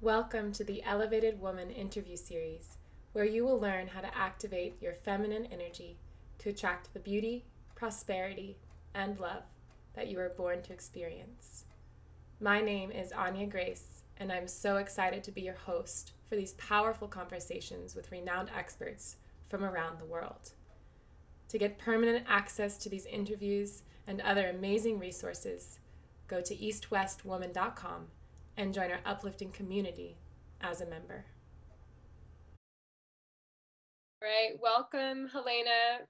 Welcome to the Elevated Woman interview series, where you will learn how to activate your feminine energy to attract the beauty, prosperity, and love that you were born to experience. My name is Anya Grace, and I'm so excited to be your host for these powerful conversations with renowned experts from around the world. To get permanent access to these interviews and other amazing resources, go to eastwestwoman.com and join our uplifting community as a member. All right, welcome Helena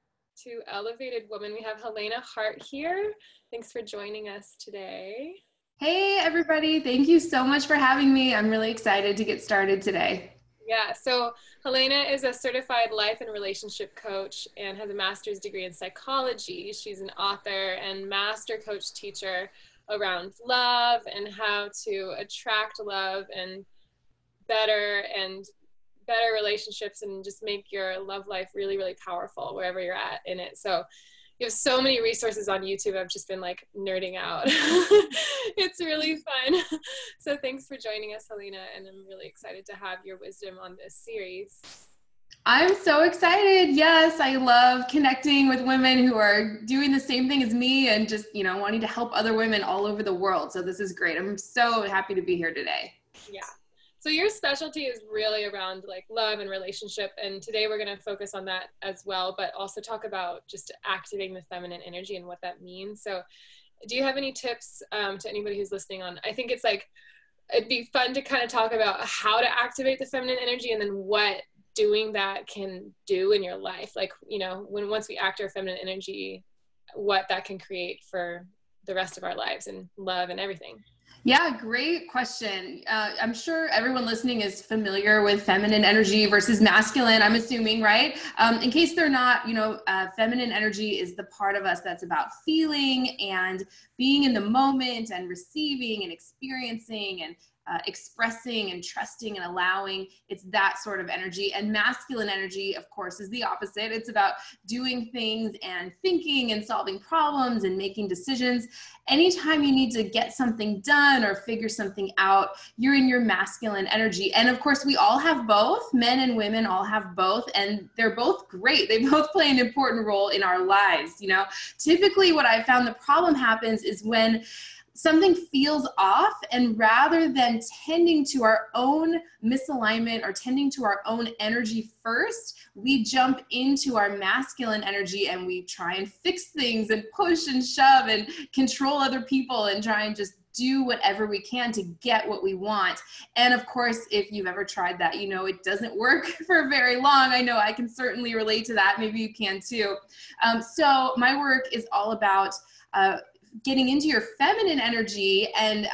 to Elevated Woman. We have Helena Hart here. Thanks for joining us today. Hey everybody, thank you so much for having me. I'm really excited to get started today. Yeah, so Helena is a certified life and relationship coach and has a master's degree in psychology. She's an author and master coach teacher around love and how to attract love and better relationships and just make your love life really, really powerful wherever you're at in it. So you have so many resources on YouTube. I've just been like nerding out. It's really fun. So thanks for joining us, Helena, and I'm really excited to have your wisdom on this series. I'm so excited. Yes, I love connecting with women who are doing the same thing as me and just, wanting to help other women all over the world. So this is great. I'm so happy to be here today. Yeah. So your specialty is really around like love and relationship. And today we're going to focus on that as well, but also talk about just activating the feminine energy and what that means. So do you have any tips to anybody who's listening on? I think it's like, it'd be fun to kind of talk about how to activate the feminine energy and then what doing that can do in your life. Like, once we act our feminine energy, what that can create for the rest of our lives and love and everything. Yeah, great question. I'm sure everyone listening is familiar with feminine energy versus masculine, I'm assuming, right? In case they're not, feminine energy is the part of us that's about feeling and being in the moment and receiving and experiencing and expressing and trusting and allowing. It's that sort of energy. And masculine energy, of course, is the opposite. It's about doing things and thinking and solving problems and making decisions. Anytime you need to get something done or figure something out, you're in your masculine energy. And of course, we all have both. Men and women all have both, and they're both great. They both play an important role in our lives. Typically what I found the problem happens is when something feels off, and rather than tending to our own misalignment or tending to our own energy first, we jump into our masculine energy and we try and fix things and push and shove and control other people and try and just do whatever we can to get what we want. And of course, if you've ever tried that, it doesn't work for very long. I know I can certainly relate to that. Maybe you can too. So my work is all about getting into your feminine energy and,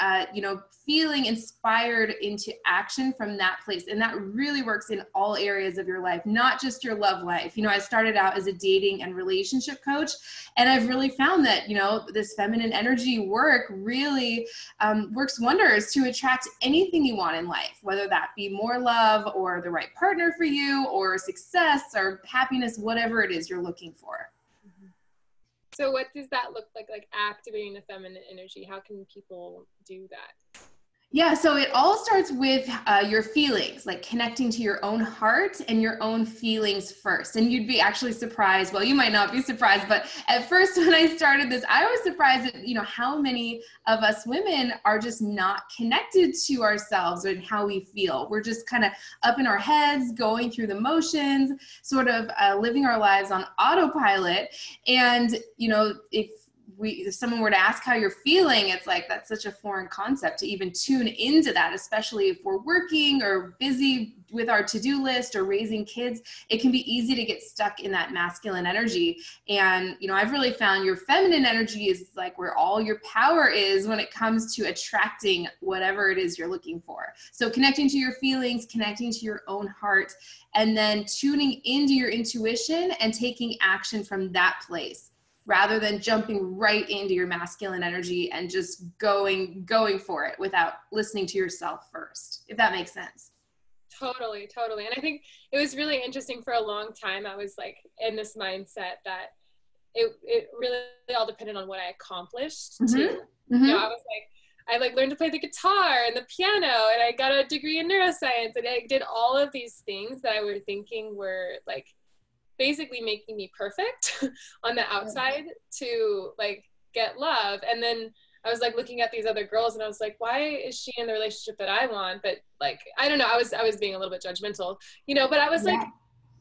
feeling inspired into action from that place. And that really works in all areas of your life, not just your love life. I started out as a dating and relationship coach, and I've really found that, this feminine energy work really works wonders to attract anything you want in life, whether that be more love or the right partner for you or success or happiness, whatever it is you're looking for. So what does that look like activating the feminine energy? How can people do that? Yeah, so it all starts with your feelings, like connecting to your own heart and your own feelings first. And you'd be actually surprised. Well, you might not be surprised, but at first when I started this, I was surprised at, how many of us women are just not connected to ourselves and how we feel. We're just kind of up in our heads, going through the motions, sort of living our lives on autopilot. And, if someone were to ask how you're feeling, it's like, that's such a foreign concept to even tune into that, especially if we're working or busy with our to-do list or raising kids. It can be easy to get stuck in that masculine energy. And, I've really found your feminine energy is like where all your power is when it comes to attracting whatever it is you're looking for. So connecting to your feelings, connecting to your own heart, and then tuning into your intuition and taking action from that place, rather than jumping right into your masculine energy and just going for it without listening to yourself first, if that makes sense. Totally. And I think it was really interesting for a long time. I was like in this mindset that it really all depended on what I accomplished too. Mm-hmm. I was like, I like learned to play the guitar and the piano, and I got a degree in neuroscience, and I did all of these things that I were thinking were like basically making me perfect on the outside to like get love. And then I was like looking at these other girls and I was like, why is she in the relationship that I want? But like, I don't know, I was being a little bit judgmental, you know, but I was like,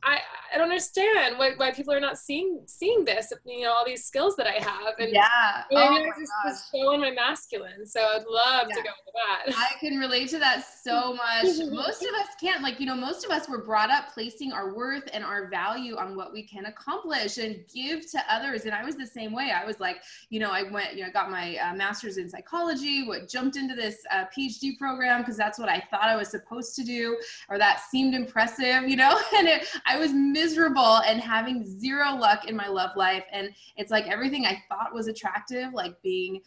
I don't understand why people are not seeing this, you know, all these skills that I have. And Yeah. I realized this was so in my masculine. So I'd love to go with that. I can relate to that so much. Most of us can't, like, you know, most of us were brought up placing our worth and our value on what we can accomplish and give to others. And I was the same way. I was like, you know, I went, you know, got my master's in psychology, jumped into this PhD program because that's what I thought I was supposed to do, or that seemed impressive, you know, and I was miserable and having zero luck in my love life. And it's like everything I thought was attractive, like being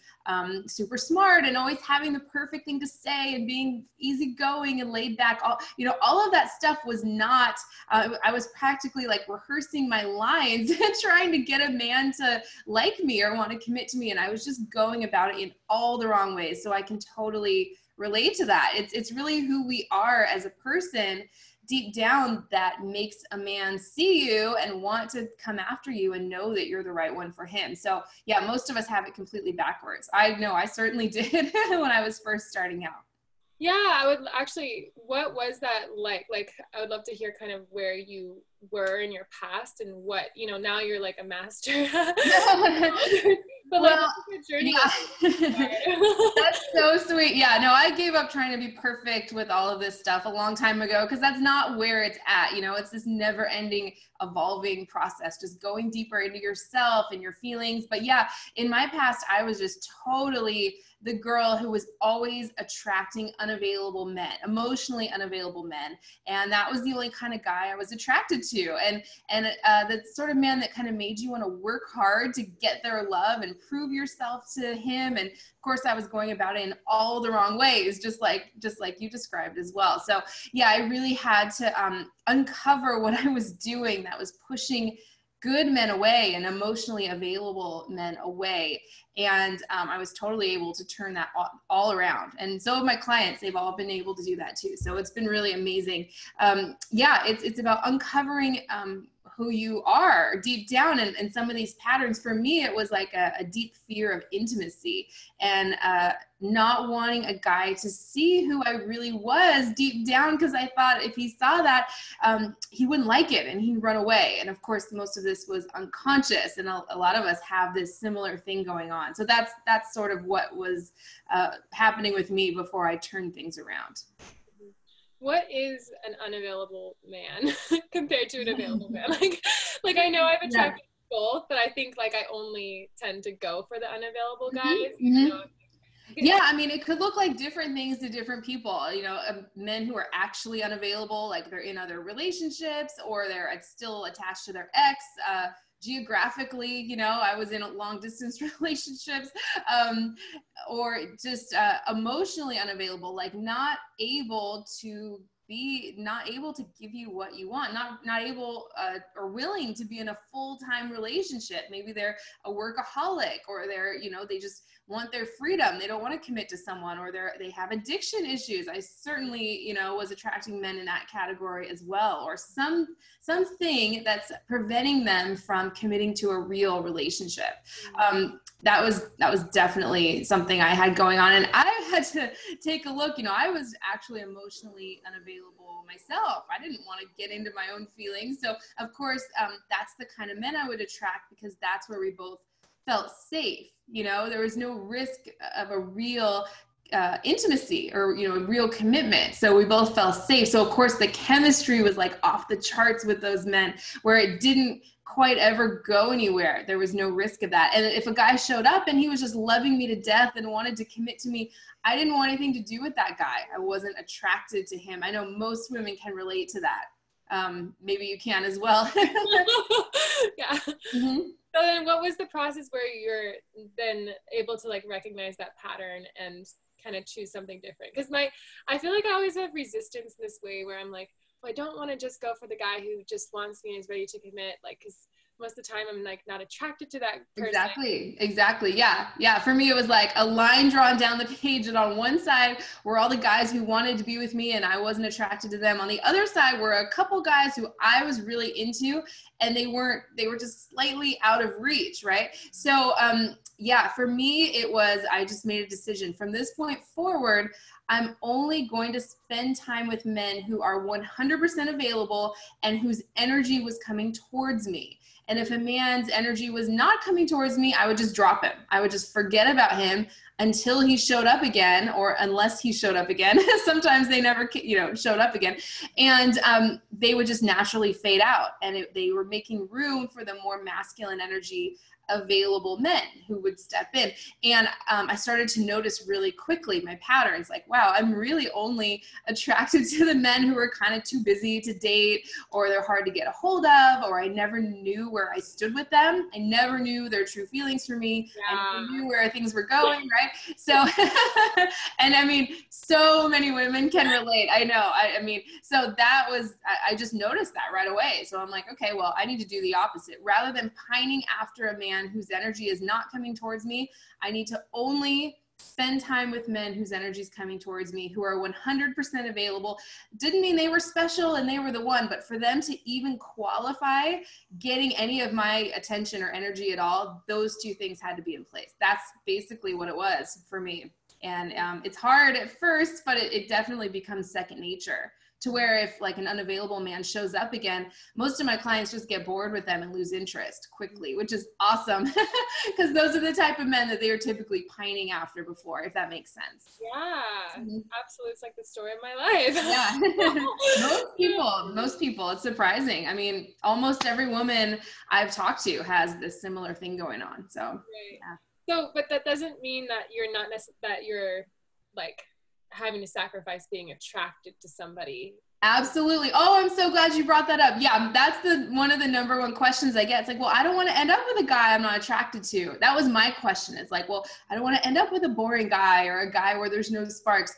super smart and always having the perfect thing to say and being easygoing and laid back, all, you know, all of that stuff was not, I was practically like rehearsing my lines and trying to get a man to like me or want to commit to me. And I was just going about it in all the wrong ways. So I can totally relate to that. It's really who we are as a person deep down that makes a man see you and want to come after you and know that you're the right one for him. So yeah, most of us have it completely backwards. I know I certainly did when I was first starting out. Yeah, I would actually, what was that like? Like, I would love to hear kind of where you were in your past and what, you know, now you're like a master. But like, well, what's your journey? Yeah. That's so sweet. Yeah, no, I gave up trying to be perfect with all of this stuff a long time ago because that's not where it's at. You know, it's this never ending evolving process, just going deeper into yourself and your feelings. But yeah, in my past, I was just totally the girl who was always attracting unavailable men, emotionally unavailable men. And that was the only kind of guy I was attracted to. And the sort of man that kind of made you want to work hard to get their love and prove yourself to him. And of course I was going about it in all the wrong ways, just like you described as well. So yeah, I really had to uncover what I was doing that was pushing good men away and emotionally available men away. And I was totally able to turn that all around. And so have my clients, they've all been able to do that too. So it's been really amazing. Yeah, it's about uncovering who you are deep down. And some of these patterns, for me, it was like a deep fear of intimacy and not wanting a guy to see who I really was deep down, because I thought if he saw that, he wouldn't like it and he'd run away. And of course, most of this was unconscious, and a lot of us have this similar thing going on. So that's sort of what was happening with me before I turned things around. What is an unavailable man compared to an available man? Like I know I've attracted both, but I think like I only tend to go for the unavailable guys. Mm-hmm. Yeah, I mean, it could look like different things to different people. You know, men who are actually unavailable, like they're in other relationships or they're still attached to their ex. Geographically, you know, I was in long distance relationships, or just emotionally unavailable, like not able to give you what you want, not able or willing to be in a full-time relationship. Maybe they're a workaholic, or they're, you know, they just want their freedom. They don't want to commit to someone, or they have addiction issues. I certainly, you know, was attracting men in that category as well, or something that's preventing them from committing to a real relationship. That was definitely something I had going on, and I had to take a look. You know, I was actually emotionally unavailable myself. I didn't want to get into my own feelings. So of course, that's the kind of men I would attract, because that's where we both felt safe. You know, there was no risk of a real intimacy or, you know, real commitment. So we both felt safe. So of course the chemistry was like off the charts with those men, where it didn't quite ever go anywhere. There was no risk of that. And if a guy showed up and he was just loving me to death and wanted to commit to me, I didn't want anything to do with that guy. I wasn't attracted to him. I know most women can relate to that. Maybe you can as well. Yeah. Mm-hmm. So then what was the process where you're then able to like recognize that pattern and kind of choose something different? Because I feel like I always have resistance this way, where I'm like, well, I don't want to just go for the guy who just wants me and is ready to commit, like, because most of the time I'm like not attracted to that person. Exactly. Yeah. For me, it was like a line drawn down the page, and on one side were all the guys who wanted to be with me and I wasn't attracted to them. On the other side were a couple guys who I was really into, and they were just slightly out of reach, right? So yeah, for me, it was, I just made a decision from this point forward. I'm only going to spend time with men who are 100% available and whose energy was coming towards me. And if a man's energy was not coming towards me, I would just drop him. I would just forget about him until he showed up again, or unless he showed up again. Sometimes they never, showed up again. And they would just naturally fade out. And they were making room for the more masculine energy available men who would step in. And I started to notice really quickly my patterns, like, wow, I'm really only attracted to the men who are kind of too busy to date, or they're hard to get a hold of, or I never knew where I stood with them. I never knew their true feelings for me. Yeah. I never knew where things were going, right? So, and I mean, so many women can relate. I know. I mean, so that was, I just noticed that right away. So I'm like, okay, well, I need to do the opposite. Rather than pining after a man whose energy is not coming towards me, I need to only spend time with men whose energy is coming towards me, who are 100% available. Didn't mean they were special and they were the one, but for them to even qualify getting any of my attention or energy at all, those two things had to be in place. That's basically what it was for me. And it's hard at first, but it definitely becomes second nature. To where if like an unavailable man shows up again, most of my clients just get bored with them and lose interest quickly, which is awesome because those are the type of men that they are typically pining after before, if that makes sense. Yeah, absolutely. It's like the story of my life. Yeah. most people, it's surprising. I mean, almost every woman I've talked to has this similar thing going on. So, right. Yeah. So, but that doesn't mean that you're not that you're like having to sacrifice being attracted to somebody. Absolutely. Oh, I'm so glad you brought that up. Yeah, that's one of the number one questions I get. It's like, well, I don't want to end up with a guy I'm not attracted to. That was my question. It's like, well, I don't want to end up with a boring guy or a guy where there's no sparks.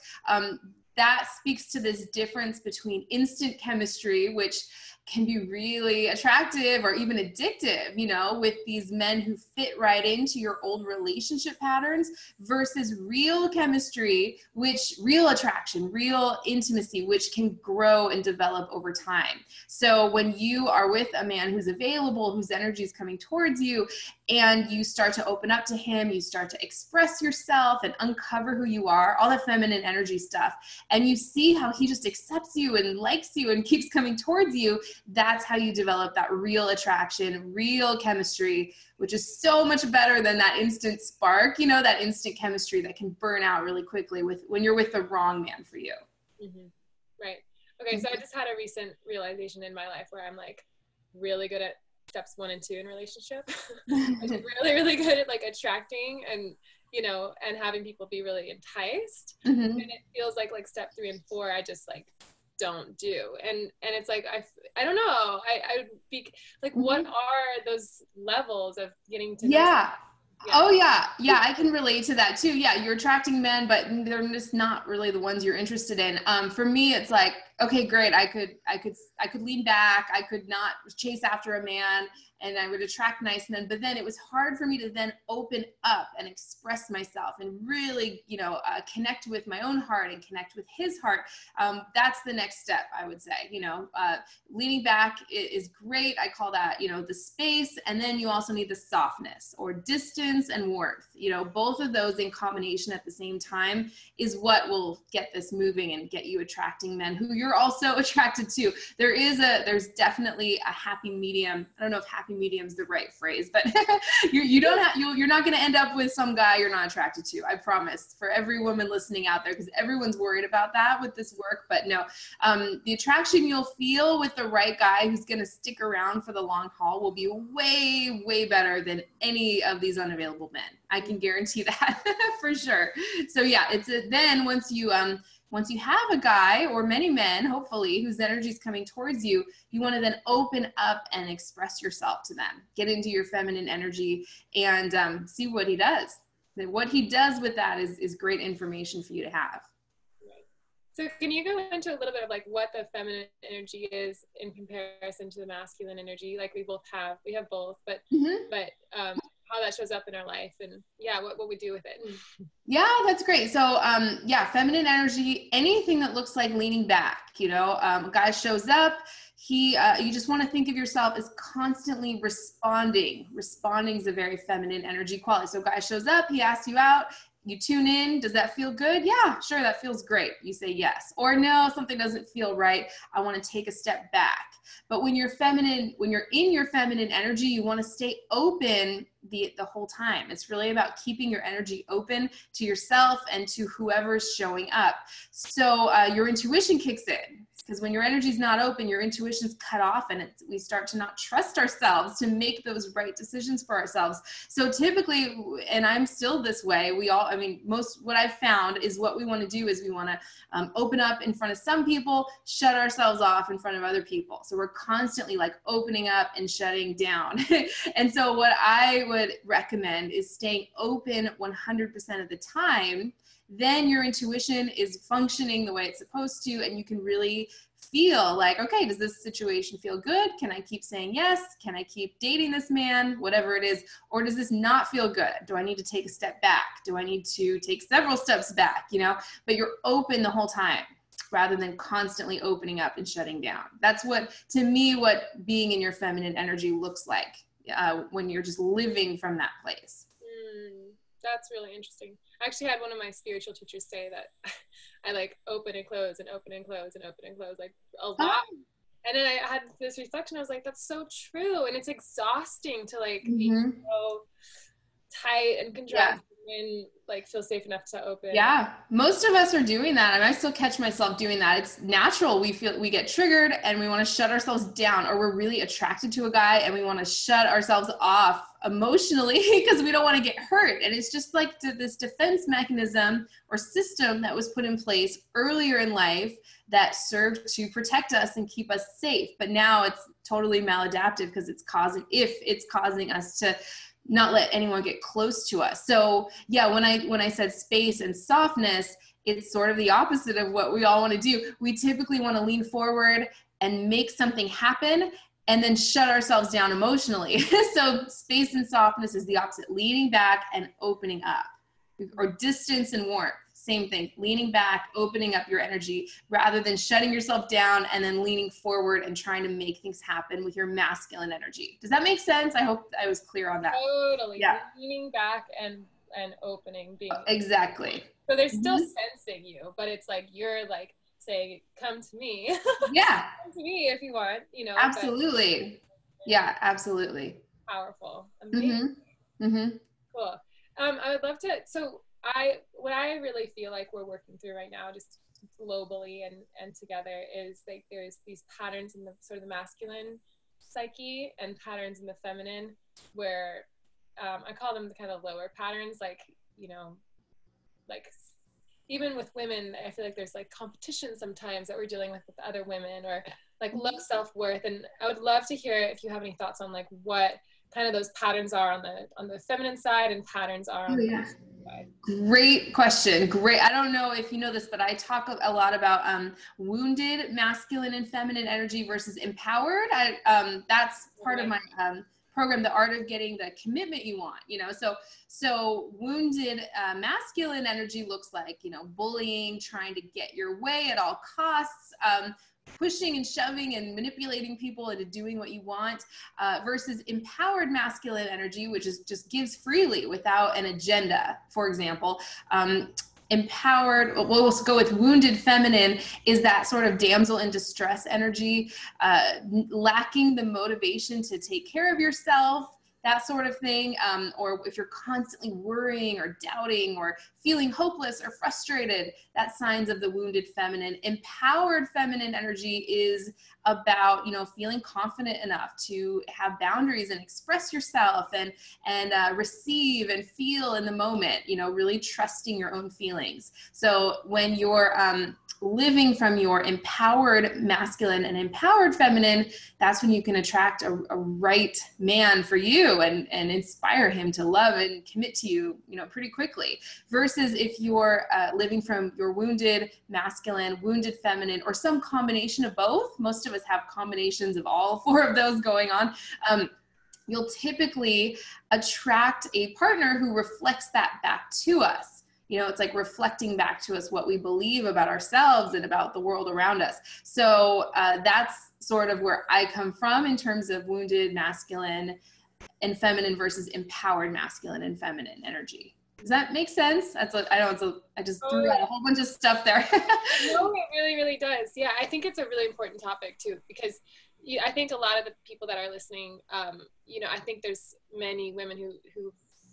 That speaks to this difference between instant chemistry, which can be really attractive or even addictive, with these men who fit right into your old relationship patterns, versus real chemistry, real attraction, real intimacy, which can grow and develop over time. So when you are with a man who's available, whose energy is coming towards you, and you start to open up to him, you start to express yourself and uncover who you are, all the feminine energy stuff, and you see how he just accepts you and likes you and keeps coming towards you, that's how you develop that real attraction, real chemistry, which is so much better than that instant spark, that instant chemistry that can burn out really quickly when you're with the wrong man for you. Mm-hmm. Right. Okay. So I just had a recent realization in my life where I'm like really good at steps 1 and 2 in relationship. I'm really, really good at like attracting and, and having people be really enticed. Mm-hmm. And it feels like step 3 and 4, I just like don't do. And it's like, I don't know. I would be like, mm-hmm. What are those levels of getting to know Yeah. Oh yeah. I can relate to that too. Yeah, you're attracting men, but they're just not really the ones you're interested in. For me, it's like, okay, great. I could lean back. I could not chase after a man, and I would attract nice men. But then it was hard for me to then open up and express myself and really, connect with my own heart and connect with his heart. That's the next step, I would say. Leaning back is great. I call that, the space. And then you also need the softness or distance and warmth. Both of those in combination at the same time is what will get this moving and get you attracting men who you're also attracted to. There's definitely a happy medium. I don't know if happy medium is the right phrase, but you're not going to end up with some guy you're not attracted to. I promise, for every woman listening out there, because everyone's worried about that with this work. But no, the attraction you'll feel with the right guy who's going to stick around for the long haul will be way, way better than any of these unavailable men. I can guarantee that for sure. So yeah, then once you have a guy or many men, hopefully, whose energy is coming towards you, you want to then open up and express yourself to them. Get into your feminine energy and see what he does. And what he does with that is great information for you to have. So can you go into a little bit of like what the feminine energy is in comparison to the masculine energy? Like we have both, but how that shows up in our life, and yeah, what we do with it. Yeah, that's great. So, yeah, feminine energy, anything that looks like leaning back, a guy shows up, you just want to think of yourself as constantly responding. Responding is a very feminine energy quality. So guy shows up, he asks you out, you tune in. Does that feel good? Yeah, sure. That feels great. You say yes. Or no, something doesn't feel right. I want to take a step back. But when you're in your feminine energy, you want to stay open the whole time. It's really about keeping your energy open to yourself and to whoever's showing up. So your intuition kicks in. Because when your energy is not open, your intuition's cut off, and we start to not trust ourselves to make those right decisions for ourselves. So typically, and I'm still this way, what I've found is what we want to do is we want to open up in front of some people, shut ourselves off in front of other people. So we're constantly like opening up and shutting down. And so what I would recommend is staying open 100% of the time. Then your intuition is functioning the way it's supposed to, and you can really feel like, okay, does this situation feel good? Can I keep saying yes? Can I keep dating this man? Whatever it is. Or does this not feel good? Do I need to take a step back? Do I need to take several steps back? But you're open the whole time rather than constantly opening up and shutting down. That's what being in your feminine energy looks like when you're just living from that place. That's really interesting. I actually had one of my spiritual teachers say that I like open and close and open and close and open and close like a lot. And then I had this reflection. I was like, that's so true. And it's exhausting to like be so tight and contracted and like feel safe enough to open. Yeah. Most of us are doing that. And I still catch myself doing that. It's natural. We get triggered and we want to shut ourselves down, or we're really attracted to a guy and we want to shut ourselves off emotionally because we don't want to get hurt. And it's just like this defense mechanism or system that was put in place earlier in life that served to protect us and keep us safe. But now it's totally maladaptive because it's causing us to not let anyone get close to us. So yeah, when I said space and softness, it's sort of the opposite of what we all want to do. We typically want to lean forward and make something happen and then shut ourselves down emotionally. So space and softness is the opposite, leaning back and opening up. Or distance and warmth, same thing, leaning back, opening up your energy rather than shutting yourself down and then leaning forward and trying to make things happen with your masculine energy. Does that make sense? I hope I was clear on that. Totally. Yeah. Leaning back and opening, being exactly. So they're still sensing you, but it's like you're like saying, come to me. Yeah. Come to me if you want, Absolutely. Yeah, absolutely. Powerful. Amazing. Cool. I would love to, what I really feel like we're working through right now, just globally and together, is like there's these patterns in the sort of the masculine psyche and patterns in the feminine where I call them the kind of lower patterns, like, like even with women, I feel like there's like competition sometimes that we're dealing with other women, or like low self-worth. And I would love to hear if you have any thoughts on like what kind of those patterns are on the feminine side and patterns are on the masculine side. Great question. Great. I don't know if you know this, but I talk a lot about wounded masculine and feminine energy versus empowered. That's part of my program, The Art of Getting the Commitment You Want. So wounded masculine energy looks like, bullying, trying to get your way at all costs, pushing and shoving and manipulating people into doing what you want, versus empowered masculine energy, which is just gives freely without an agenda. For example, empowered, we'll go with wounded feminine, is that sort of damsel in distress energy, lacking the motivation to take care of yourself, that sort of thing. Or if you're constantly worrying or doubting or feeling hopeless or frustrated, that's signs of the wounded feminine. Empowered feminine energy is about, feeling confident enough to have boundaries and express yourself and receive and feel in the moment, really trusting your own feelings. So when you're living from your empowered masculine and empowered feminine, that's when you can attract a right man for you. through and inspire him to love and commit to you, you know, pretty quickly. Versus if you're living from your wounded masculine, wounded feminine, or some combination of both. Most of us have combinations of all 4 of those going on. You'll typically attract a partner who reflects that back to us. You know, it's like reflecting back to us what we believe about ourselves and about the world around us. So that's sort of where I come from in terms of wounded masculine and feminine versus empowered masculine and feminine energy. Does that make sense? That's what I know. I just threw out a whole bunch of stuff there. No, it really, really does. Yeah, I think it's a really important topic too, because I think a lot of the people that are listening, you know, I think there's many women who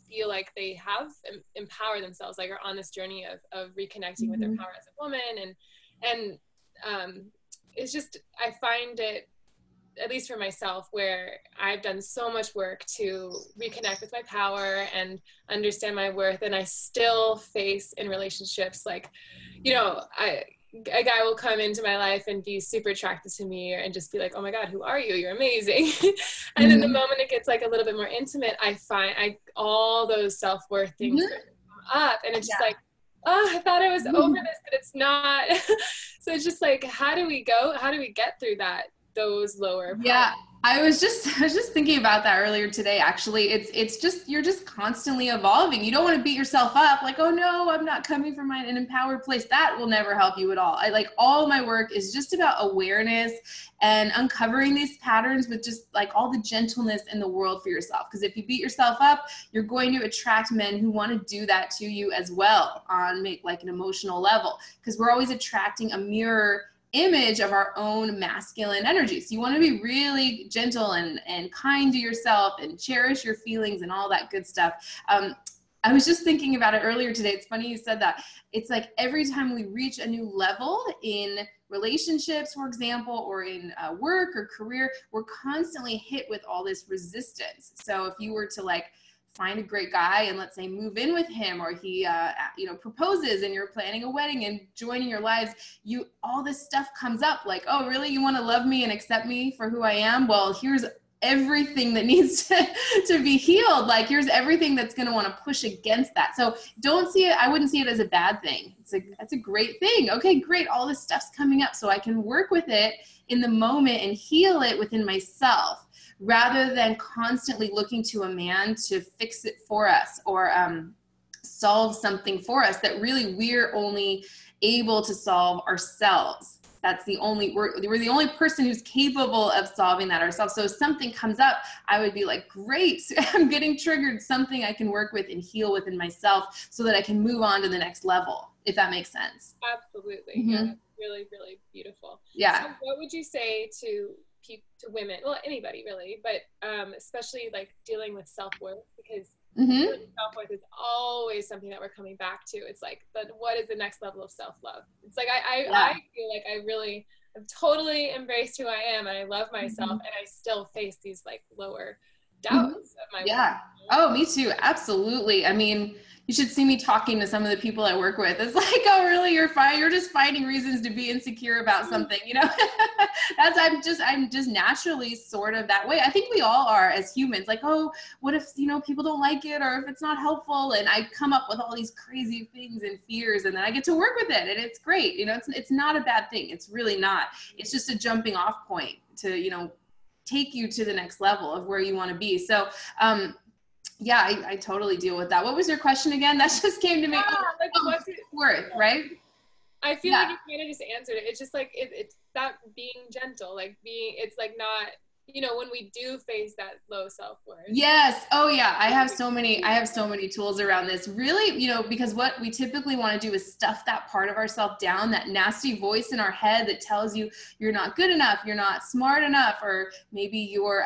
feel like they have empowered themselves, like are on this journey of reconnecting with their power as a woman. And it's just, I find it, at least for myself, where I've done so much work to reconnect with my power and understand my worth. And I still face in relationships, like, you know, a guy will come into my life and be super attracted to me and just be like, oh my God, who are you? You're amazing. And then the moment it gets like a little bit more intimate, I find all those self-worth things come up, and it's just like, oh, I thought I was over this, but it's not. So it's just like, how do we get through those lower parts? I was just thinking about that earlier today. Actually, it's just, you're just constantly evolving. You don't want to beat yourself up like, oh no, I'm not coming from an empowered place. That will never help you at all. All my work is just about awareness and uncovering these patterns with just like all the gentleness in the world for yourself. Because if you beat yourself up, you're going to attract men who want to do that to you as well on like an emotional level. Because we're always attracting a mirror image of our own masculine energy. So you want to be really gentle and kind to yourself and cherish your feelings and all that good stuff. I was just thinking about it earlier today. It's funny you said that. It's like every time we reach a new level in relationships, for example, or in work or career, we're constantly hit with all this resistance. So if you were to like find a great guy and let's say move in with him, or he proposes and you're planning a wedding and joining your lives, all this stuff comes up like, oh really, you want to love me and accept me for who I am? Well, here's everything that needs to be healed. Like here's everything that's going to want to push against that. So I wouldn't see it as a bad thing. That's a great thing. Okay, great. All this stuff's coming up so I can work with it in the moment and heal it within myself, rather than constantly looking to a man to fix it for us or solve something for us that really we're only able to solve ourselves. We're the only person who's capable of solving that ourselves. So if something comes up, I would be like, great, I'm getting triggered, something I can work with and heal within myself so that I can move on to the next level, if that makes sense. Absolutely. Yeah, really, really beautiful. Yeah. So what would you say to women, well, anybody really, but especially like dealing with self-worth, because self-worth is always something that we're coming back to. It's like, what is the next level of self-love? It's like I feel like I've totally embraced who I am and I love myself, and I still face these like lower doubts of my worth. Oh, me too. Absolutely. I mean, you should see me talking to some of the people I work with. It's like, oh, really? You're fine. You're just finding reasons to be insecure about something, you know? I'm just naturally sort of that way. I think we all are as humans. Like, oh, what if, people don't like it, or if it's not helpful? And I come up with all these crazy things and fears, and then I get to work with it, and it's great. It's not a bad thing. It's really not. It's just a jumping off point to, take you to the next level of where you want to be. So, I totally deal with that. What was your question again? That just came to me. What's it worth, right? I feel like you kind of just answered it. It's just like, it's that being gentle, it's like not, when we do face that low self-worth. Yes. Oh yeah. I have so many tools around this, really, because what we typically want to do is stuff that part of ourselves down, that nasty voice in our head that tells you you're not good enough, you're not smart enough, or maybe you're,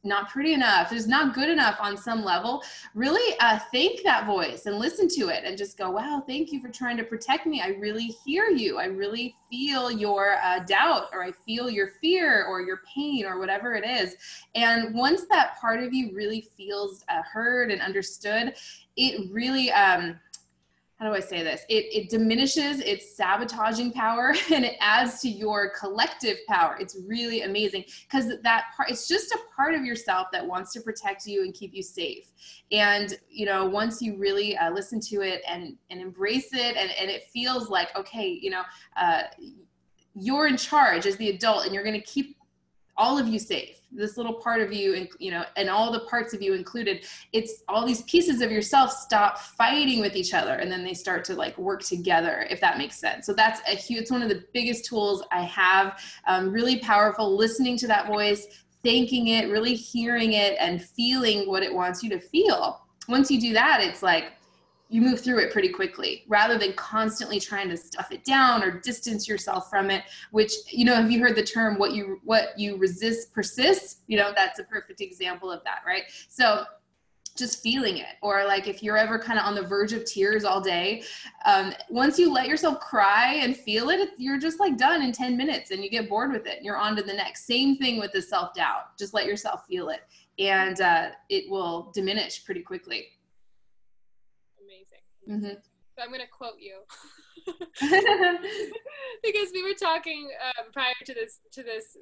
not pretty enough, is not good enough on some level. Really thank that voice and listen to it and just go, wow, thank you for trying to protect me. I really hear you. I really feel your doubt, or I feel your fear or your pain or whatever it is. And once that part of you really feels heard and understood, it really, how do I say this? It diminishes its sabotaging power and it adds to your collective power. It's really amazing because that part, it's just a part of yourself that wants to protect you and keep you safe. And, you know, once you really listen to it and embrace it, and it feels like, okay, you know, you're in charge as the adult and you're going to keep all of you safe, this little part of you, and you know, and all the parts of you included, it's all these pieces of yourself stop fighting with each other, and then they start to like work together, if that makes sense. So that's a huge, it's one of the biggest tools I have. Really powerful, listening to that voice, thanking it, really hearing it and feeling what it wants you to feel. Once you do that, it's like you move through it pretty quickly rather than constantly trying to stuff it down or distance yourself from it, which, you know, have you heard the term, what you resist persists? You know, that's a perfect example of that, right? So just feeling it, or like if you're ever kind of on the verge of tears all day, once you let yourself cry and feel it, you're just like done in 10 minutes and you get bored with it and you're on to the next. Same thing with the self-doubt. Just let yourself feel it, and it will diminish pretty quickly. Mm-hmm. So I'm going to quote you because we were talking prior to this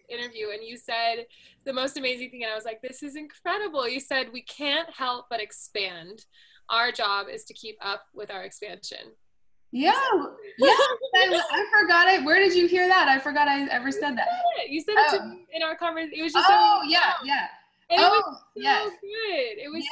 interview, and you said the most amazing thing, and I was like, this is incredible. You said, we can't help but expand. Our job is to keep up with our expansion. Yeah. I forgot it. Where did you hear that? I forgot I ever said that. You said it to me in our conversation. It was just yeah. And it was so good. It was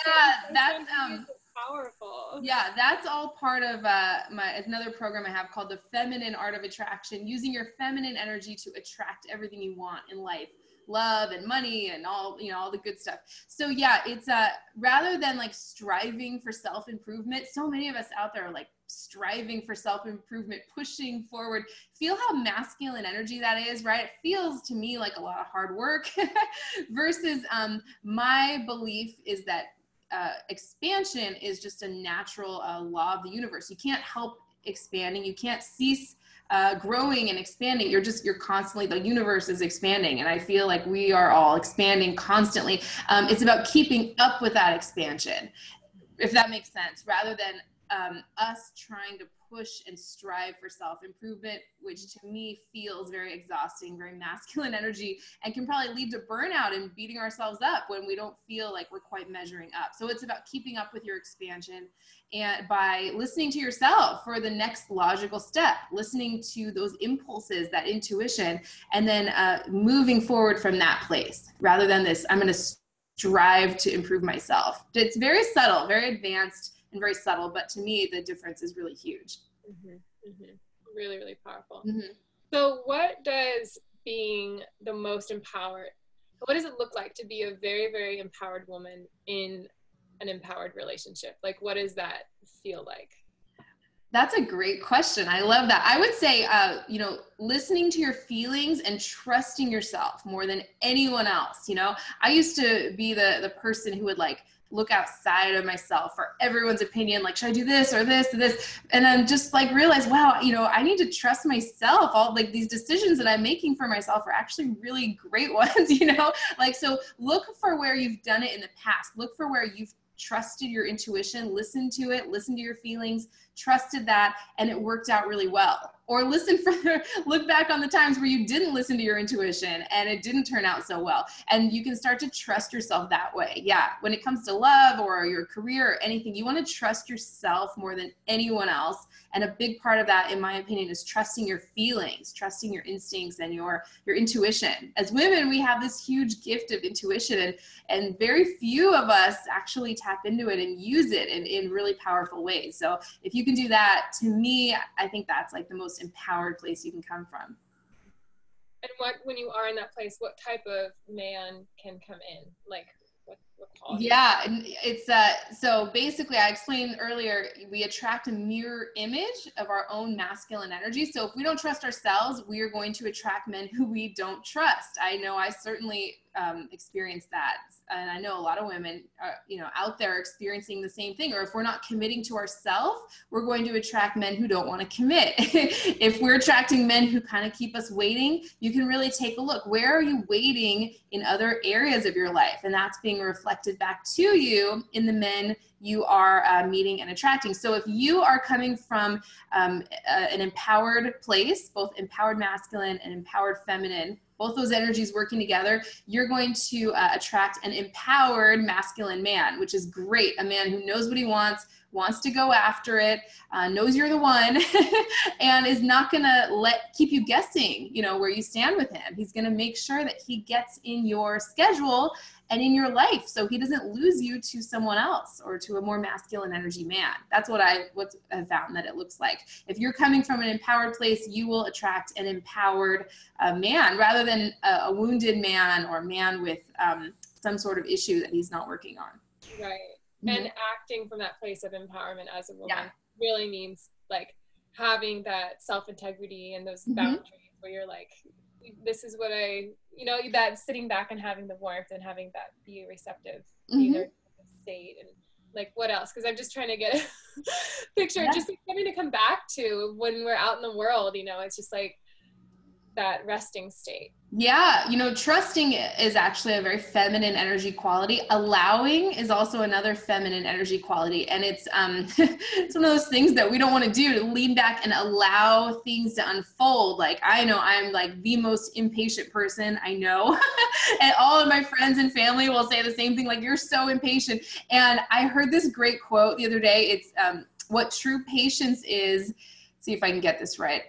that's powerful. Yeah, that's all part of another program I have called the Feminine Art of Attraction, using your feminine energy to attract everything you want in life, love and money and all, you know, all the good stuff. So yeah, it's rather than like striving for self-improvement, so many of us out there are like striving for self-improvement, pushing forward. Feel how masculine energy that is, right? It feels to me like a lot of hard work versus my belief is that expansion is just a natural law of the universe. You can't help expanding. You can't cease growing and expanding. You're constantly, the universe is expanding. And I feel like we are all expanding constantly. It's about keeping up with that expansion, if that makes sense, rather than us trying to push and strive for self-improvement, which to me feels very exhausting, very masculine energy, and can probably lead to burnout and beating ourselves up when we don't feel like we're quite measuring up. So it's about keeping up with your expansion, and by listening to yourself for the next logical step, listening to those impulses, that intuition, and then moving forward from that place, rather than this, I'm going to strive to improve myself. It's very subtle, very advanced, and very subtle, but to me, the difference is really huge. Mm-hmm. Mm-hmm. Really, really powerful. Mm-hmm. So what does being the most empowered, what does it look like to be a very, very empowered woman in an empowered relationship? Like, what does that feel like? That's a great question. I love that. I would say, you know, listening to your feelings and trusting yourself more than anyone else. You know, I used to be the person who would like look outside of myself for everyone's opinion. Like, should I do this or this or this? And then just like realize, wow, you know, I need to trust myself. All like these decisions that I'm making for myself are actually really great ones, you know, like, so look for where you've done it in the past. Look for where you've trusted your intuition, listened to it, listened to your feelings, trusted that, and it worked out really well. Or look back on the times where you didn't listen to your intuition and it didn't turn out so well. And you can start to trust yourself that way. Yeah, when it comes to love or your career or anything, you want to trust yourself more than anyone else. And a big part of that, in my opinion, is trusting your feelings, trusting your instincts and your intuition. As women, we have this huge gift of intuition, and very few of us actually tap into it and use it in really powerful ways. So if you can do that, to me, I think that's like the most empowered place you can come from. And when you are in that place, what type of man can come in? Like, what quality? Yeah, it's so basically, I explained earlier, we attract a mirror image of our own masculine energy. So if we don't trust ourselves, we are going to attract men who we don't trust. I know I certainly experience that. And I know a lot of women are, out there experiencing the same thing. Or if we're not committing to ourselves, we're going to attract men who don't want to commit. If we're attracting men who kind of keep us waiting, you can really take a look. Where are you waiting in other areas of your life? And that's being reflected back to you in the men you are meeting and attracting. So if you are coming from an empowered place, both empowered masculine and empowered feminine, both those energies working together, you're going to attract an empowered masculine man, which is great. A man who knows what he wants to go after it, knows you're the one, and is not going to keep you guessing, where you stand with him. He's going to make sure that he gets in your schedule and in your life, so he doesn't lose you to someone else or to a more masculine energy man. That's what I've found that it looks like. If you're coming from an empowered place, you will attract an empowered man rather than a wounded man or a man with some sort of issue that he's not working on. Right. And acting from that place of empowerment as a woman really means like having that self-integrity and those boundaries where you're like, this is what that sitting back and having the warmth and having that be receptive state, and like what else? Because I'm just trying to get a picture, just like something to come back to when we're out in the world, it's just like that resting state. Yeah. Trusting is actually a very feminine energy quality. Allowing is also another feminine energy quality. And it's, it's one of those things that we don't want to do, to lean back and allow things to unfold. Like, I know I'm like the most impatient person I know. And all of my friends and family will say the same thing. Like, you're so impatient. And I heard this great quote the other day. It's, what true patience is, see if I can get this right.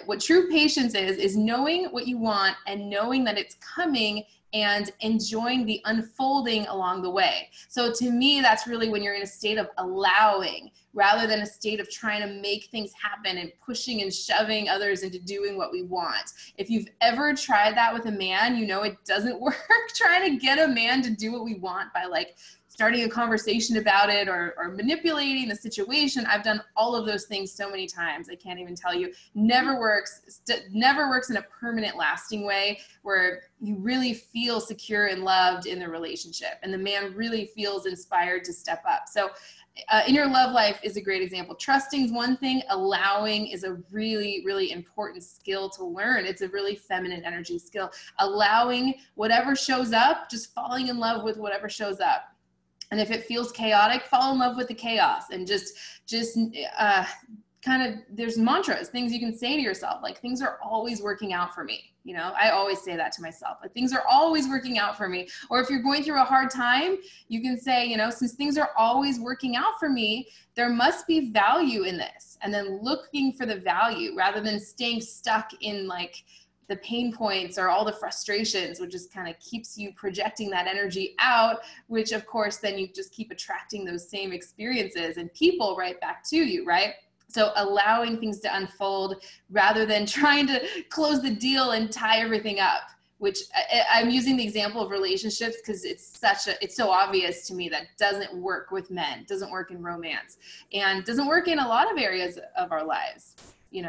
What true patience is knowing what you want and knowing that it's coming and enjoying the unfolding along the way. So to me, that's really when you're in a state of allowing rather than a state of trying to make things happen and pushing and shoving others into doing what we want. If you've ever tried that with a man, it doesn't work. Trying to get a man to do what we want by like starting a conversation about it or manipulating the situation. I've done all of those things so many times. I can't even tell you. Never works in a permanent, lasting way where you really feel secure and loved in the relationship. And the man really feels inspired to step up. So in your love life is a great example. Trusting is one thing. Allowing is a really, really important skill to learn. It's a really feminine energy skill. Allowing whatever shows up, just falling in love with whatever shows up. And if it feels chaotic, fall in love with the chaos and just kind of, there's mantras, things you can say to yourself, like things are always working out for me. I always say that to myself, like things are always working out for me. Or if you're going through a hard time, you can say, since things are always working out for me, there must be value in this. And then looking for the value rather than staying stuck in like the pain points or all the frustrations, which just kind of keeps you projecting that energy out, which of course, then you just keep attracting those same experiences and people right back to you, right? So allowing things to unfold rather than trying to close the deal and tie everything up, which I'm using the example of relationships because it's so obvious to me that doesn't work with men, doesn't work in romance, and doesn't work in a lot of areas of our lives.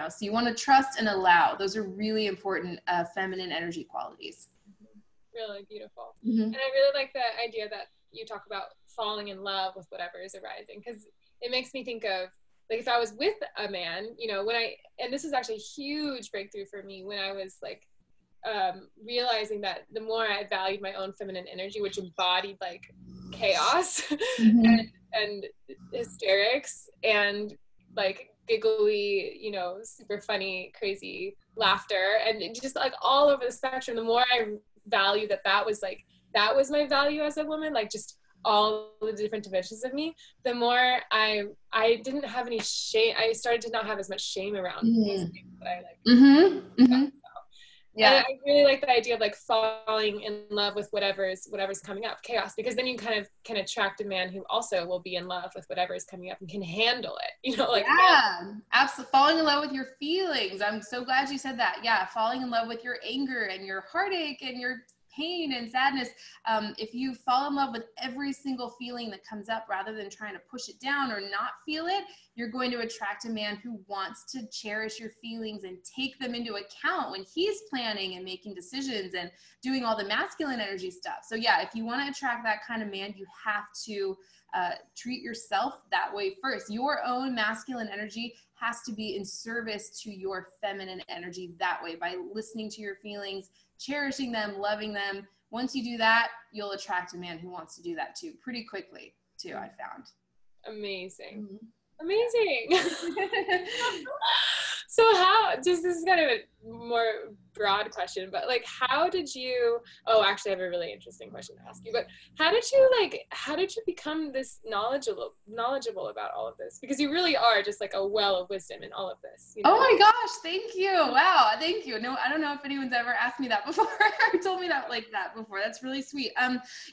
So you want to trust and allow. Those are really important feminine energy qualities. Really beautiful. And I really like the idea that you talk about falling in love with whatever is arising, because it makes me think of, like, if I was with a man, and this was actually a huge breakthrough for me when I was like, realizing that the more I valued my own feminine energy, which embodied like chaos and hysterics and like giggly, super funny, crazy laughter, and just like all over the spectrum, the more I value that was my value as a woman, like just all the different dimensions of me, the more I didn't have any shame. I started to not have as much shame around these things that I like. Yeah. And I really like the idea of like falling in love with whatever's coming up, chaos, because then you kind of can attract a man who also will be in love with whatever is coming up and can handle it, Absolutely. Falling in love with your feelings. I'm so glad you said that. Yeah. Falling in love with your anger and your heartache and your pain and sadness. If you fall in love with every single feeling that comes up rather than trying to push it down or not feel it, you're going to attract a man who wants to cherish your feelings and take them into account when he's planning and making decisions and doing all the masculine energy stuff. So yeah, if you want to attract that kind of man, you have to treat yourself that way first. Your own masculine energy has to be in service to your feminine energy that way, by listening to your feelings, cherishing them, loving them. Once you do that, you'll attract a man who wants to do that too, pretty quickly too, I found. Amazing. Mm-hmm. Amazing. So how, just, this is kind of a more broad question, but like, how did you, oh, actually I have a really interesting question to ask you, but how did you become this knowledgeable about all of this? Because you really are just like a well of wisdom in all of this. You know? Oh my gosh, thank you. Wow, thank you. No, I don't know if anyone's ever asked me that before or told me that like that before. That's really sweet.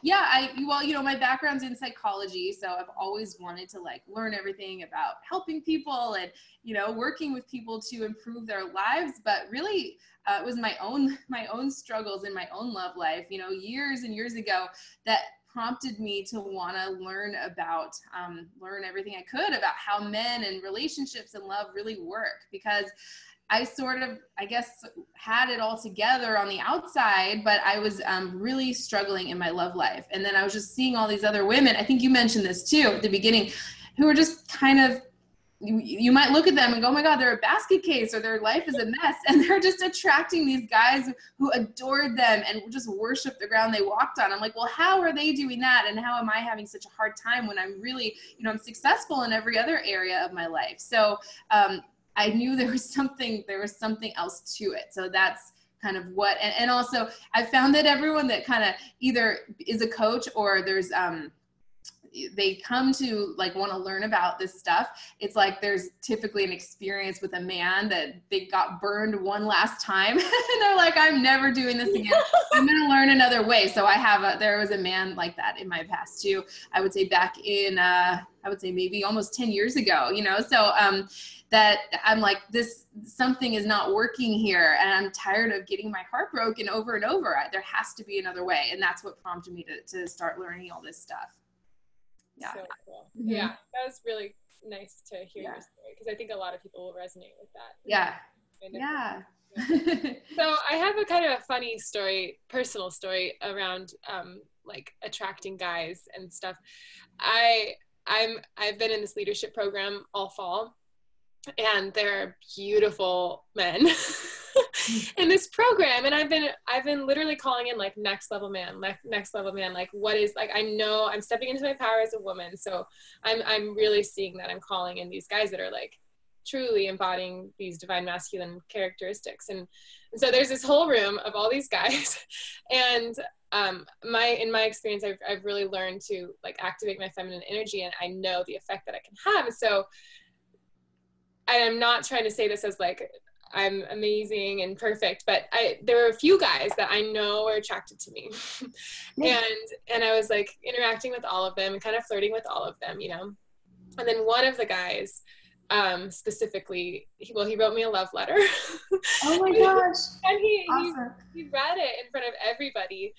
Yeah, well, you know, my background's in psychology, so I've always wanted to like learn everything about helping people and, you know, working with people to improve their lives. But really, it was my own struggles in my own love life, you know, years and years ago, that prompted me to want to learn everything I could about how men and relationships and love really work, because I sort of, I guess, had it all together on the outside, but I was really struggling in my love life. And then I was just seeing all these other women, I think you mentioned this too at the beginning, who were just kind of, you might look at them and go, oh my God, they're a basket case, or their life is a mess. And they're just attracting these guys who adored them and just worshiped the ground they walked on. I'm like, well, how are they doing that? And how am I having such a hard time when I'm really, you know, I'm successful in every other area of my life? So I knew there was something else to it. So that's kind of what, and also I found that everyone that kind of either is a coach or there's, they come to like want to learn about this stuff, it's like there's typically an experience with a man that they got burned one last time and they're like, I'm never doing this again. I'm going to learn another way. So there was a man like that in my past too. I would say back in, I would say maybe almost 10 years ago, you know, so that I'm like, something is not working here, and I'm tired of getting my heart broken over and over. There has to be another way. And that's what prompted me to start learning all this stuff. Yeah. So cool. Mm-hmm. Yeah, that was really nice to hear your story, because I think a lot of people will resonate with that. Yeah. So I have a kind of a funny story, personal story around like attracting guys and stuff. I've been in this leadership program all fall, and there are beautiful men in this program, and I've been literally calling in like next level man, like what is, like, I know I'm stepping into my power as a woman, so I'm really seeing that I'm calling in these guys that are like truly embodying these divine masculine characteristics, and so there's this whole room of all these guys, and in my experience, I've really learned to like activate my feminine energy, and I know the effect that I can have. So I'm not trying to say this as like I'm amazing and perfect, but there are a few guys that I know are attracted to me. and I was like interacting with all of them and kind of flirting with all of them, you know. And then one of the guys specifically, he wrote me a love letter. Oh my gosh. And awesome. he read it in front of everybody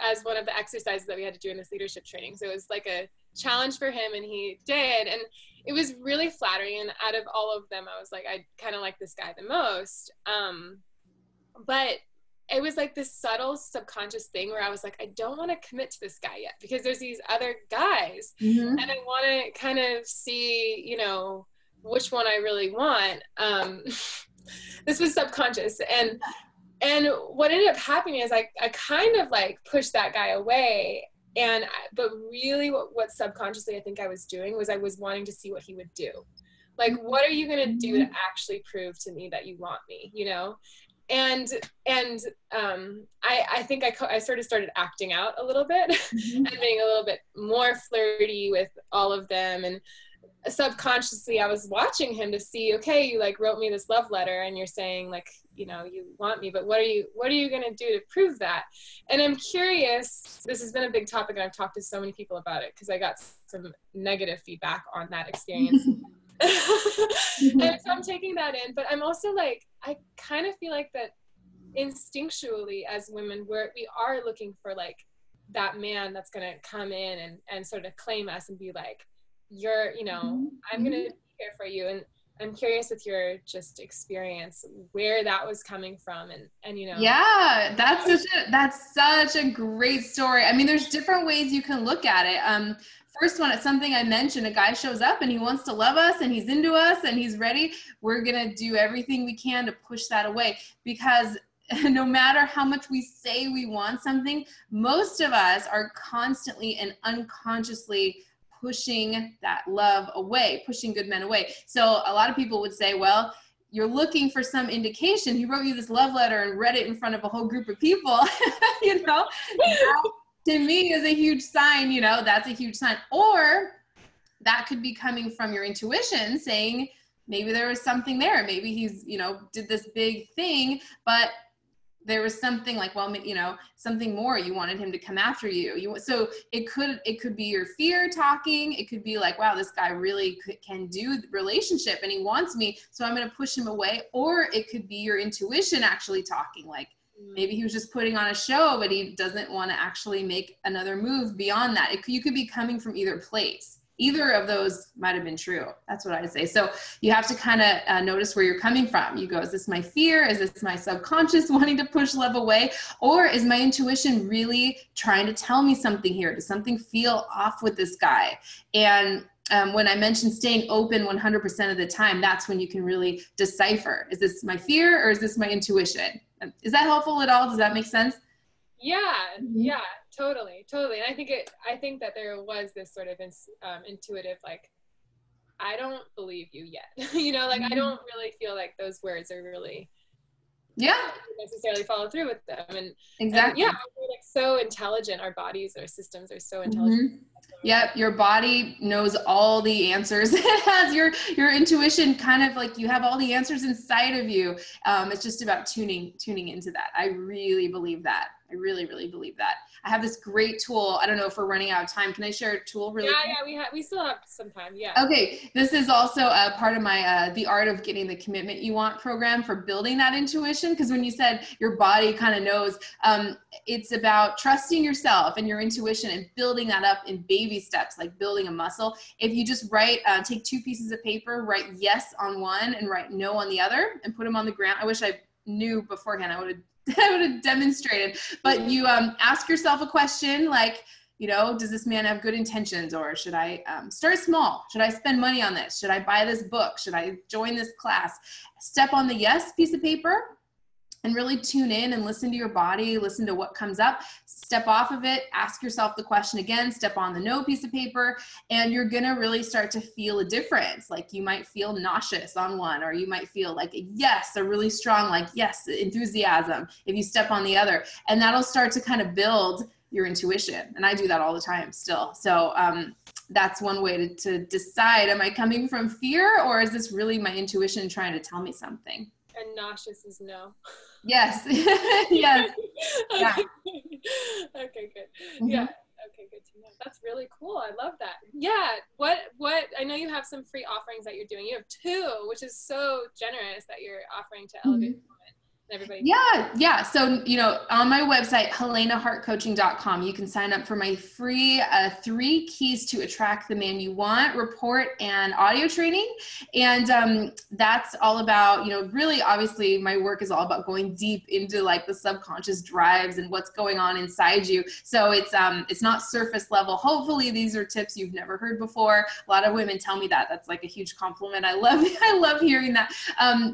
as one of the exercises that we had to do in this leadership training. So it was like a challenge for him, and he did, and it was really flattering. And out of all of them, I was like, I kind of like this guy the most. But it was like this subtle subconscious thing where I was like, I don't want to commit to this guy yet, because there's these other guys, and I want to kind of see, you know, which one I really want. This was subconscious, and what ended up happening is I kind of like pushed that guy away, but really what subconsciously I think I was doing was I was wanting to see what he would do. Like, what are you going to do to actually prove to me that you want me, you know? And I think I sort of started acting out a little bit and being a little bit more flirty with all of them. And subconsciously I was watching him to see, okay, you like wrote me this love letter and you're saying like, you know, you want me, but what are you going to do to prove that? And I'm curious, this has been a big topic, and I've talked to so many people about it because I got some negative feedback on that experience. And so I'm taking that in, but I'm also like, I kind of feel like that instinctually as women, we are looking for like that man that's going to come in and sort of claim us and be like, you're, you know, I'm going to be here for you. And I'm curious with your just experience where that was coming from, and you know. Yeah, that's such a great story. I mean, there's different ways you can look at it. First one, it's something I mentioned, a guy shows up and he wants to love us and he's into us and he's ready. We're going to do everything we can to push that away, because no matter how much we say we want something, most of us are constantly and unconsciously pushing that love away, pushing good men away. So a lot of people would say, well, you're looking for some indication. He wrote you this love letter and read it in front of a whole group of people. You know, that to me is a huge sign, you know, that's a huge sign. Or that could be coming from your intuition saying, maybe there was something there. Maybe he's, you know, did this big thing, but there was something like, well, you know, something more. You wanted him to come after you. So it could be your fear talking. It could be like, wow, this guy really can do the relationship and he wants me, so I'm going to push him away. Or it could be your intuition actually talking, like maybe he was just putting on a show, but he doesn't want to actually make another move beyond that. You could be coming from either place. Either of those might have been true. That's what I'd say. So you have to kind of notice where you're coming from. You go, is this my fear? Is this my subconscious wanting to push love away? Or is my intuition really trying to tell me something here? Does something feel off with this guy? And when I mentioned staying open 100% of the time, that's when you can really decipher. Is this my fear or is this my intuition? Is that helpful at all? Does that make sense? Yeah, yeah, totally. And I think that there was this sort of intuitive, like, I don't believe you yet. You know, like I don't really feel like those words are really necessarily follow through with them. And exactly. And we're like so intelligent. Our bodies, our systems are so intelligent. Yep, your body knows all the answers. It has your intuition, kind of like you have all the answers inside of you. It's just about tuning into that. I really believe that. I really, really believe that. I have this great tool. I don't know if we're running out of time. Can I share a tool really quick? Yeah, we still have some time. Yeah. Okay. This is also a part of my, the Art of Getting the Commitment You Want program for building that intuition. Because when you said your body kind of knows, it's about trusting yourself and your intuition and building that up in baby steps, like building a muscle. If you just take 2 pieces of paper, write yes on one and write no on the other and put them on the ground. I wish I knew beforehand. I would have demonstrated, but you ask yourself a question like, you know, does this man have good intentions? Or should I start small? Should I spend money on this? Should I buy this book? Should I join this class? Step on the yes piece of paper and really tune in and listen to your body, listen to what comes up, step off of it, ask yourself the question again, step on the no piece of paper, and you're gonna really start to feel a difference. Like you might feel nauseous on one, or you might feel like a yes, a really strong, like yes, enthusiasm if you step on the other. And that'll start to kind of build your intuition. And I do that all the time still. So that's one way to decide, am I coming from fear or is this really my intuition trying to tell me something? And nauseous is no. Yes. Yes. Okay. Yeah. Okay, good. Yeah. Okay, good to know. That's really cool. I love that. Yeah. What I know you have some free offerings that you're doing. You have 2, which is so generous that you're offering to Elevate Women. Everybody. Yeah. So, you know, on my website, HelenaHartCoaching.com, you can sign up for my free 3 keys to attract the man you want report and audio training. And that's all about, you know, really, obviously my work is all about going deep into like the subconscious drives and what's going on inside you. So it's not surface level. Hopefully these are tips you've never heard before. A lot of women tell me that. That's like a huge compliment. I love hearing that.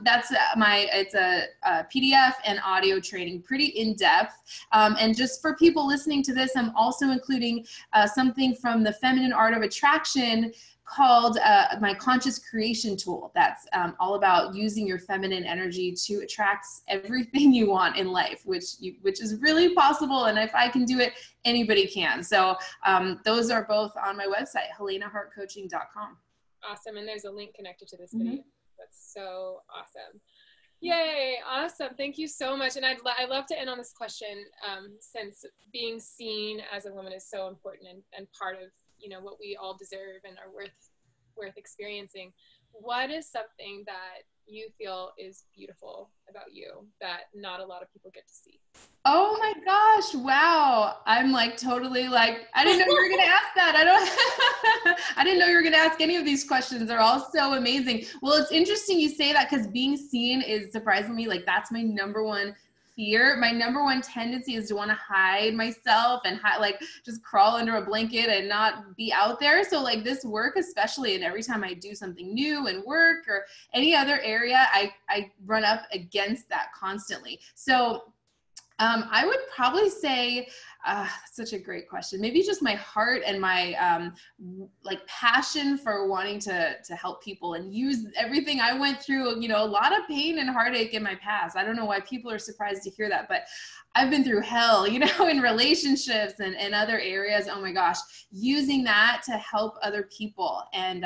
That's it's a PDF and audio training, pretty in-depth. And just for people listening to this, I'm also including something from the Feminine Art of Attraction called my Conscious Creation Tool. That's all about using your feminine energy to attract everything you want in life, which is really possible. And if I can do it, anybody can. So those are both on my website, HelenaHartCoaching.com. Awesome. And there's a link connected to this video. That's so awesome. Yay. Awesome. Thank you so much. And I love to end on this question, since being seen as a woman is so important and part of, you know, what we all deserve and are worth experiencing. What is something that you feel is beautiful about you that not a lot of people get to see? Oh my gosh. Wow. I'm like totally like, I didn't know you were going to ask that. I didn't know you were going to ask any of these questions. They're all so amazing. Well, it's interesting you say that because being seen is surprisingly like, that's my number one fear. My number one tendency is to want to hide myself and like just crawl under a blanket and not be out there. So like this work, especially, and every time I do something new in work or any other area, I run up against that constantly. So I would probably say, such a great question. Maybe just my heart and my like passion for wanting to help people and use everything I went through, you know, a lot of pain and heartache in my past. I don't know why people are surprised to hear that, but I've been through hell, you know, in relationships and other areas. Oh my gosh, using that to help other people. And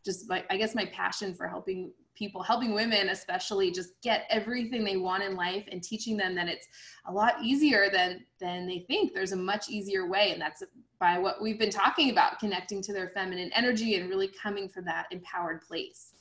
just like, I guess my passion for helping people, helping women especially, just get everything they want in life and teaching them that it's a lot easier than they think. There's a much easier way, and that's by what we've been talking about, connecting to their feminine energy and really coming from that empowered place.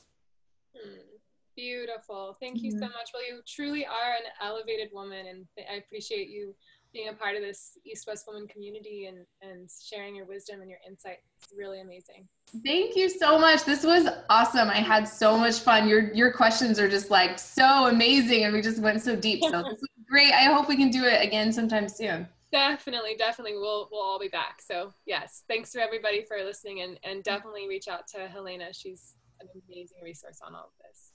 Beautiful. Thank you so much. Well, you truly are an elevated woman, and I appreciate you being a part of this EastWest woman community and sharing your wisdom and your insight. It's really amazing. Thank you so much. This was awesome. I had so much fun. Your questions are just like so amazing, and we just went so deep. So this was great. I hope we can do it again sometime soon. Definitely. We'll all be back. So yes, thanks to everybody for listening, and definitely reach out to Helena. She's an amazing resource on all of this.